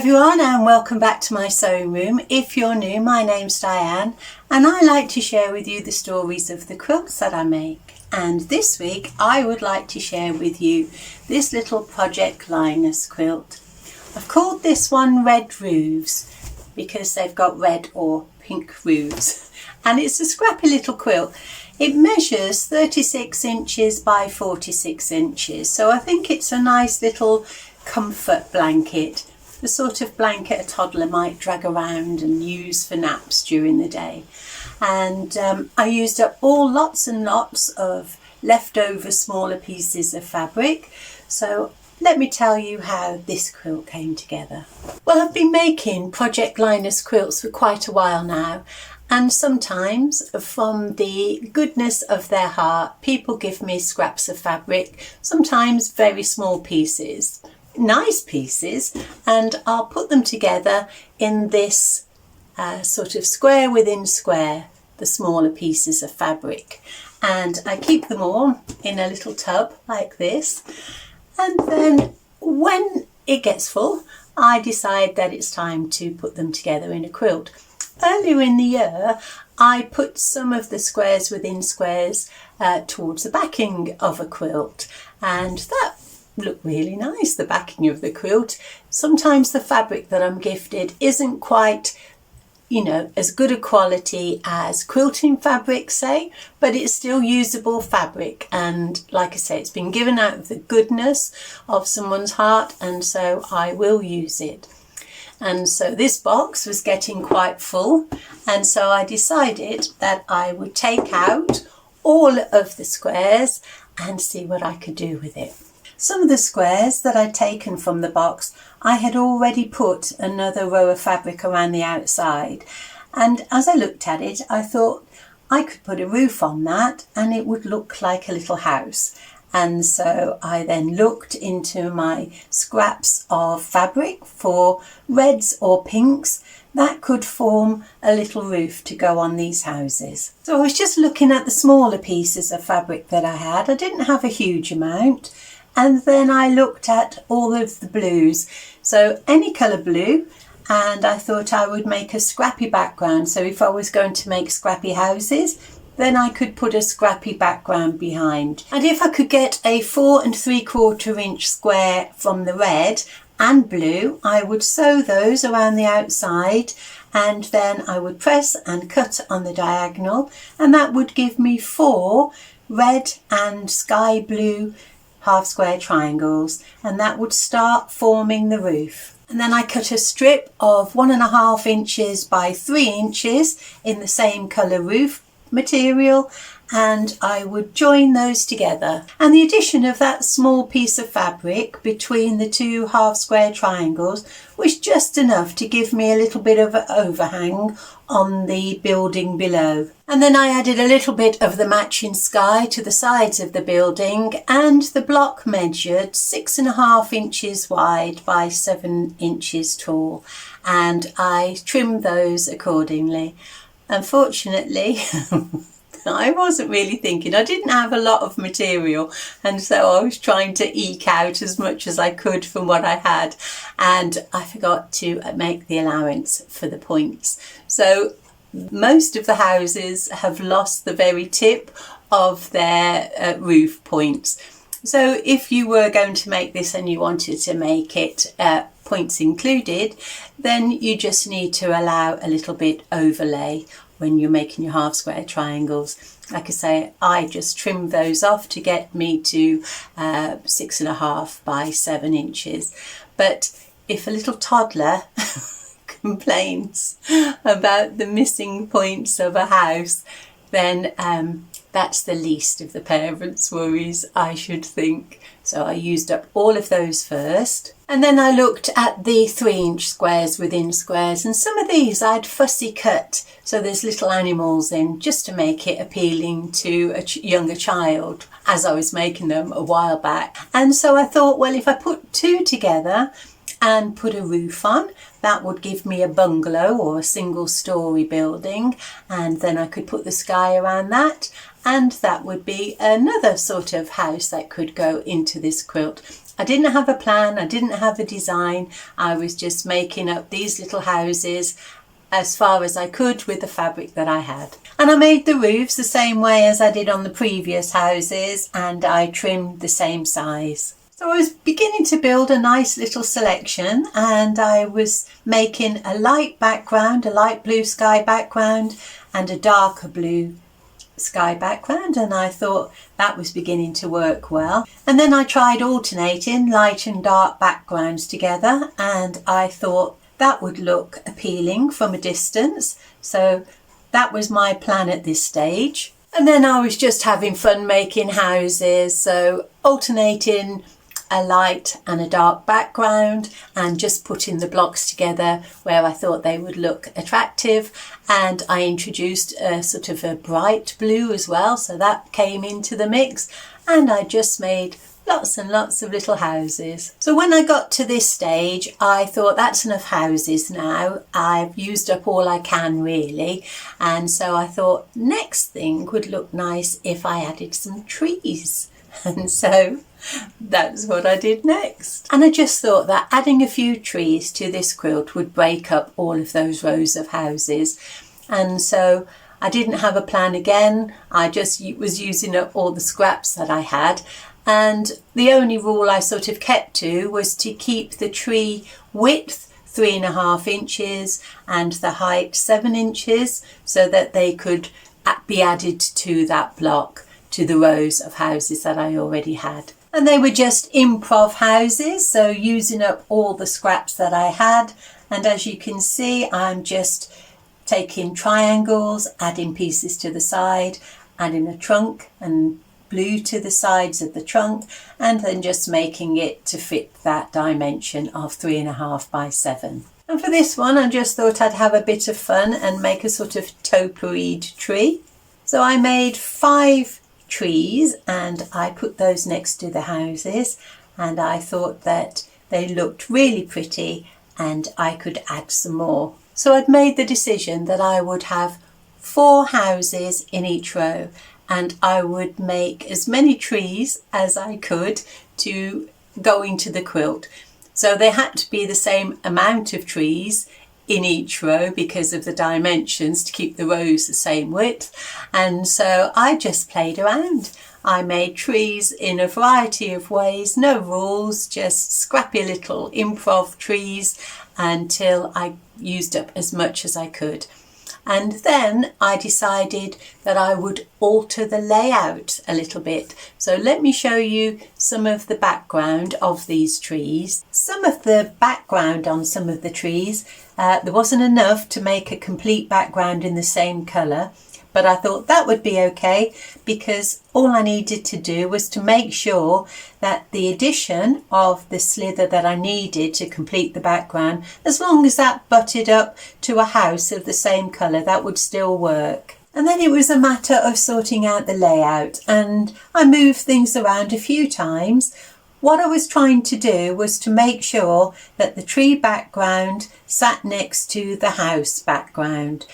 everyone, and welcome back to my sewing room. If you're new, my name's Diane and I like to share with you the stories of the quilts that I make. And this week I would like to share with you this little Project Linus quilt. I've called this one Red Roofs because they've got red or pink roofs, and it's a scrappy little quilt. It measures 36 inches by 46 inches, so I think it's a nice little comfort blanket, the sort of blanket a toddler might drag around and use for naps during the day. And I used up lots and lots of leftover smaller pieces of fabric. So let me tell you how this quilt came together. Well, I've been making Project Linus quilts for quite a while now, and sometimes from the goodness of their heart, people give me scraps of fabric, sometimes very small pieces, nice pieces, and I'll put them together in this sort of square within square, the smaller pieces of fabric, and I keep them all in a little tub like this. And then when it gets full, I decide that it's time to put them together in a quilt. Earlier in the year, I put some of the squares within squares towards the backing of a quilt, and that looked really nice, the backing of the quilt. Sometimes the fabric that I'm gifted isn't quite, as good a quality as quilting fabric, say, but it's still usable fabric. And like I say, it's been given out of the goodness of someone's heart, and so I will use it. And so this box was getting quite full, and so I decided that I would take out all of the squares and see what I could do with it. Some of the squares that I'd taken from the box, I had already put another row of fabric around the outside, and as I looked at it I thought I could put a roof on that and it would look like a little house. And so I then looked into my scraps of fabric for reds or pinks that could form a little roof to go on these houses. So I was just looking at the smaller pieces of fabric that I had. I didn't have a huge amount. And then I looked at all of the blues, so any colour blue, and I thought I would make a scrappy background. So if I was going to make scrappy houses, then I could put a scrappy background behind. And if I could get a 4 3/4 inch square from the red and blue, I would sew those around the outside, and then I would press and cut on the diagonal, and that would give me 4 red and sky blue half square triangles, and that would start forming the roof. And then I cut a strip of 1.5 inches by 3 inches in the same colour roof material, and I would join those together. And the addition of that small piece of fabric between the 2 half square triangles was just enough to give me a little bit of an overhang on the building below. And then I added a little bit of the matching sky to the sides of the building, and the block measured 6.5 inches wide by 7 inches tall, and I trimmed those accordingly. Unfortunately, I wasn't really thinking. I didn't have a lot of material, and so I was trying to eke out as much as I could from what I had, and I forgot to make the allowance for the points. So most of the houses have lost the very tip of their roof points. So if you were going to make this and you wanted to make it points included, then you just need to allow a little bit overlay when you're making your half square triangles. Like I say, I just trimmed those off to get me to 6.5 by 7 inches. But if a little toddler complains about the missing points of a house, then that's the least of the parents' worries, I should think. So I used up all of those first. And then I looked at the 3 inch squares within squares, and some of these I'd fussy cut, so there's little animals in, just to make it appealing to a younger child, as I was making them a while back. And so I thought, well, if I put 2 together and put a roof on, that would give me a bungalow or a single story building, and then I could put the sky around that, and that would be another sort of house that could go into this quilt. I didn't have a plan, I didn't have a design. I was just making up these little houses as far as I could with the fabric that I had. And I made the roofs the same way as I did on the previous houses, and I trimmed the same size. So I was beginning to build a nice little selection, and I was making a light background, a light blue sky background, and a darker blue sky background, and I thought that was beginning to work well. And then I tried alternating light and dark backgrounds together, and I thought that would look appealing from a distance. So that was my plan at this stage. And then I was just having fun making houses, so alternating a light and a dark background and just putting the blocks together where I thought they would look attractive. And I introduced a sort of a bright blue as well, so that came into the mix, and I just made lots and lots of little houses. So when I got to this stage, I thought that's enough houses now. I've used up all I can really. And so I thought next thing would look nice if I added some trees. And so that's what I did next. And I just thought that adding a few trees to this quilt would break up all of those rows of houses. And so I didn't have a plan again. I just was using up all the scraps that I had. And the only rule I sort of kept to was to keep the tree width 3.5 inches and the height 7 inches, so that they could be added to that block, to the rows of houses that I already had. And they were just improv houses, so using up all the scraps that I had. And as you can see, I'm just taking triangles, adding pieces to the side, adding a trunk and blue to the sides of the trunk, and then just making it to fit that dimension of 3.5 by 7. And for this one, I just thought I'd have a bit of fun and make a sort of taupe tree. So I made 5 trees and I put those next to the houses, and I thought that they looked really pretty and I could add some more. So I'd made the decision that I would have 4 houses in each row, and I would make as many trees as I could to go into the quilt. So they had to be the same amount of trees in each row because of the dimensions, to keep the rows the same width. And so I just played around. I made trees in a variety of ways, no rules, just scrappy little improv trees until I used up as much as I could. And then I decided that I would alter the layout a little bit. So let me show you some of the background of these trees. Some of the background on some of the trees, there wasn't enough to make a complete background in the same colour. But I thought that would be okay, because all I needed to do was to make sure that the addition of the slither that I needed to complete the background, as long as that butted up to a house of the same colour, that would still work. And then it was a matter of sorting out the layout, and I moved things around a few times. What I was trying to do was to make sure that the tree background sat next to the house background.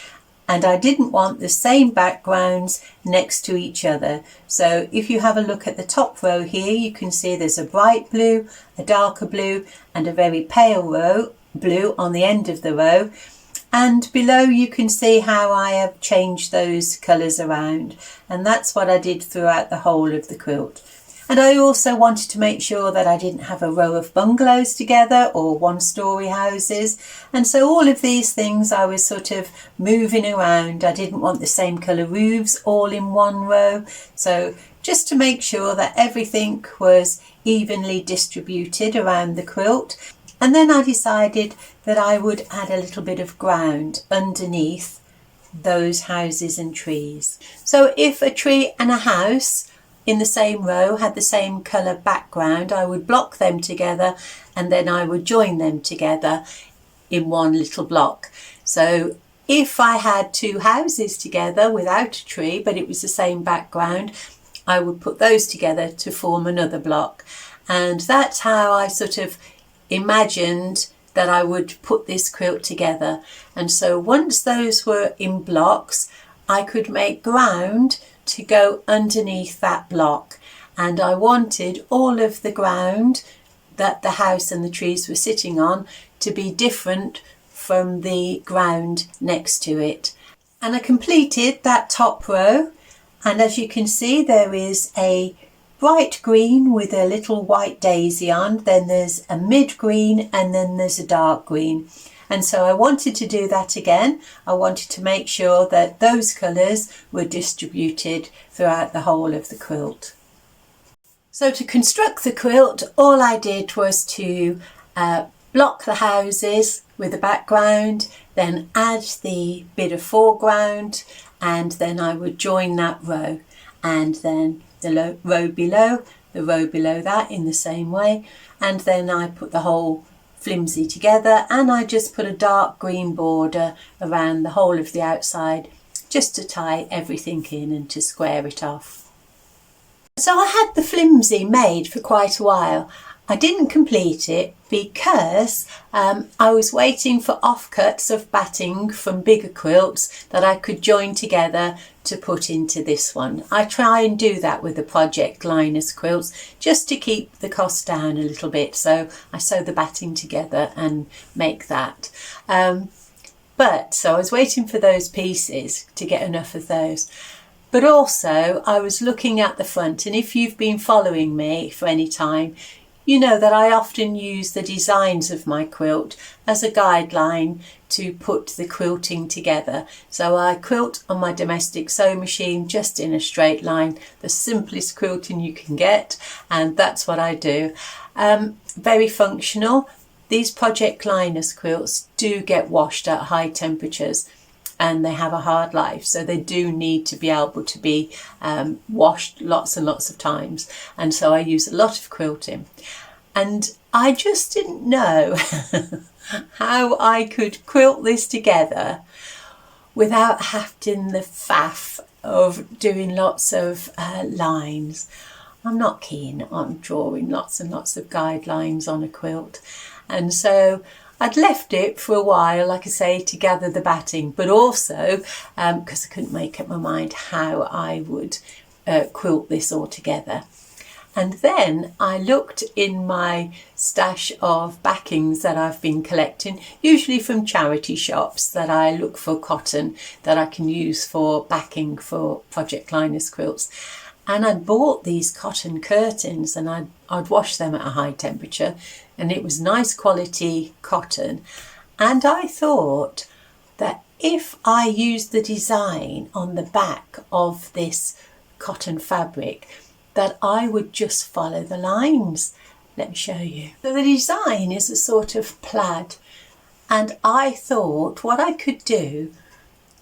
And I didn't want the same backgrounds next to each other. So if you have a look at the top row here, you can see there's a bright blue, a darker blue, and a very pale blue on the end of the row. And below you can see how I have changed those colours around. And that's what I did throughout the whole of the quilt. And I also wanted to make sure that I didn't have a row of bungalows together or one-storey houses. And so all of these things I was sort of moving around. I didn't want the same colour roofs all in one row. So just to make sure that everything was evenly distributed around the quilt. And then I decided that I would add a little bit of ground underneath those houses and trees. So if a tree and a house in the same row had the same colour background, I would block them together and then I would join them together in one little block. So if I had 2 houses together without a tree, but it was the same background, I would put those together to form another block. And that's how I sort of imagined that I would put this quilt together. And so once those were in blocks, I could make ground to go underneath that block, and I wanted all of the ground that the house and the trees were sitting on to be different from the ground next to it. And I completed that top row, and as you can see there is a bright green with a little white daisy on, then there's a mid green, and then there's a dark green. And so I wanted to do that again. I wanted to make sure that those colours were distributed throughout the whole of the quilt. So to construct the quilt, all I did was to block the houses with a background, then add the bit of foreground, and then I would join that row, and then the row below that in the same way, and then I put the whole flimsy together, and I just put a dark green border around the whole of the outside just to tie everything in and to square it off. So I had the flimsy made for quite a while. I didn't complete it because I was waiting for offcuts of batting from bigger quilts that I could join together to put into this one. I try and do that with the Project Linus quilts just to keep the cost down a little bit. So I sew the batting together and make that. So I was waiting for those pieces to get enough of those. But also I was looking at the front, and if you've been following me for any time, you know that I often use the designs of my quilt as a guideline to put the quilting together. So I quilt on my domestic sewing machine just in a straight line, the simplest quilting you can get, and that's what I do. Very functional. These Project Linus quilts do get washed at high temperatures, and they have a hard life, so they do need to be able to be washed lots and lots of times, and so I use a lot of quilting. And I just didn't know how I could quilt this together without having the faff of doing lots of lines. I'm not keen on drawing lots and lots of guidelines on a quilt, and so I'd left it for a while, like I say, to gather the batting, but also because I couldn't make up my mind how I would quilt this all together. And then I looked in my stash of backings that I've been collecting, usually from charity shops, that I look for cotton that I can use for backing for Project Linus quilts. And I'd bought these cotton curtains, and I'd wash them at a high temperature, and it was nice quality cotton. And I thought that if I used the design on the back of this cotton fabric, that I would just follow the lines. Let me show you. So the design is a sort of plaid, and I thought what I could do,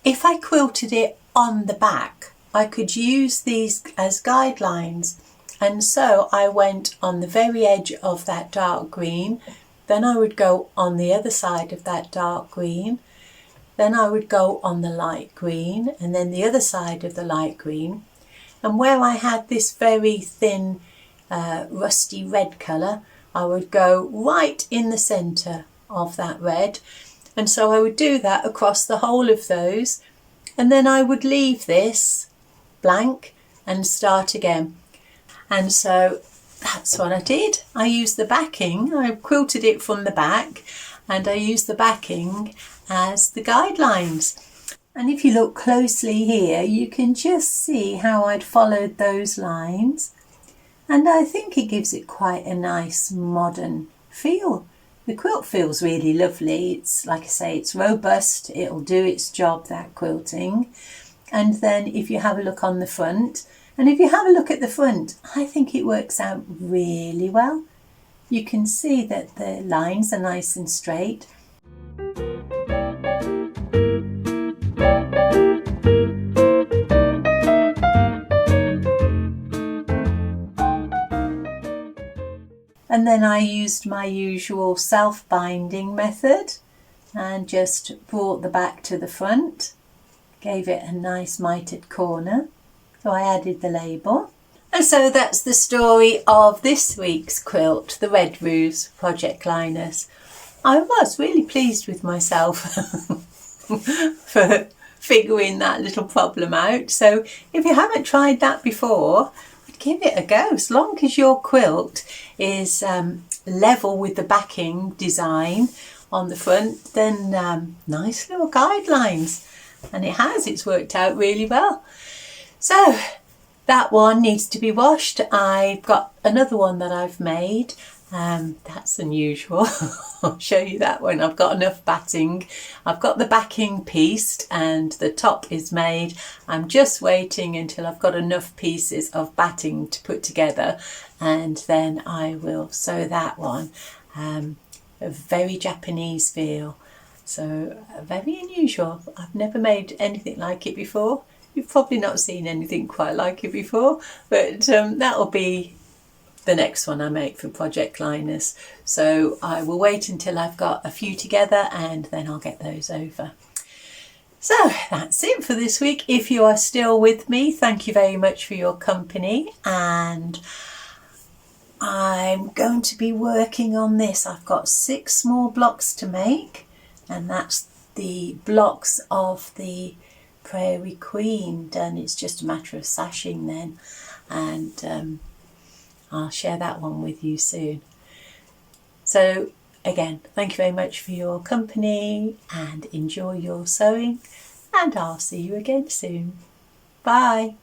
if I quilted it on the back, I could use these as guidelines. And so I went on the very edge of that dark green, then I would go on the other side of that dark green, then I would go on the light green, and then the other side of the light green. And where I had this very thin rusty red colour, I would go right in the centre of that red. And so I would do that across the whole of those, and then I would leave this blank and start again. And so that's what I did. I used the backing, I quilted it from the back, and I used the backing as the guidelines. And if you look closely here, you can just see how I'd followed those lines, and I think it gives it quite a nice modern feel. The quilt feels really lovely. It's, like I say, it's robust, it'll do its job, that quilting. And then if you have a look on the front, and if you have a look at the front, I think it works out really well. You can see that the lines are nice and straight. And then I used my usual self-binding method and just brought the back to the front, gave it a nice mitered corner. So I added the label. And so that's the story of this week's quilt, the Red Roofs Project Linus. I was really pleased with myself for figuring that little problem out. So if you haven't tried that before, give it a go. As long as your quilt is level with the backing design on the front, then nice little guidelines. And it's worked out really well. So that one needs to be washed. I've got another one that I've made. That's unusual. I'll show you that one. I've got enough batting. I've got the backing pieced and the top is made. I'm just waiting until I've got enough pieces of batting to put together, and then I will sew that one. A very Japanese feel. So very unusual. I've never made anything like it before. You've probably not seen anything quite like it before, but that'll be the next one I make for Project Linus. So I will wait until I've got a few together and then I'll get those over. So that's it for this week. If you are still with me, thank you very much for your company, and I'm going to be working on this. I've got 6 small blocks to make, and that's the blocks of the Prairie Queen done. It's just a matter of sashing then, and I'll share that one with you soon. So again, thank you very much for your company and enjoy your sewing, and I'll see you again soon. Bye.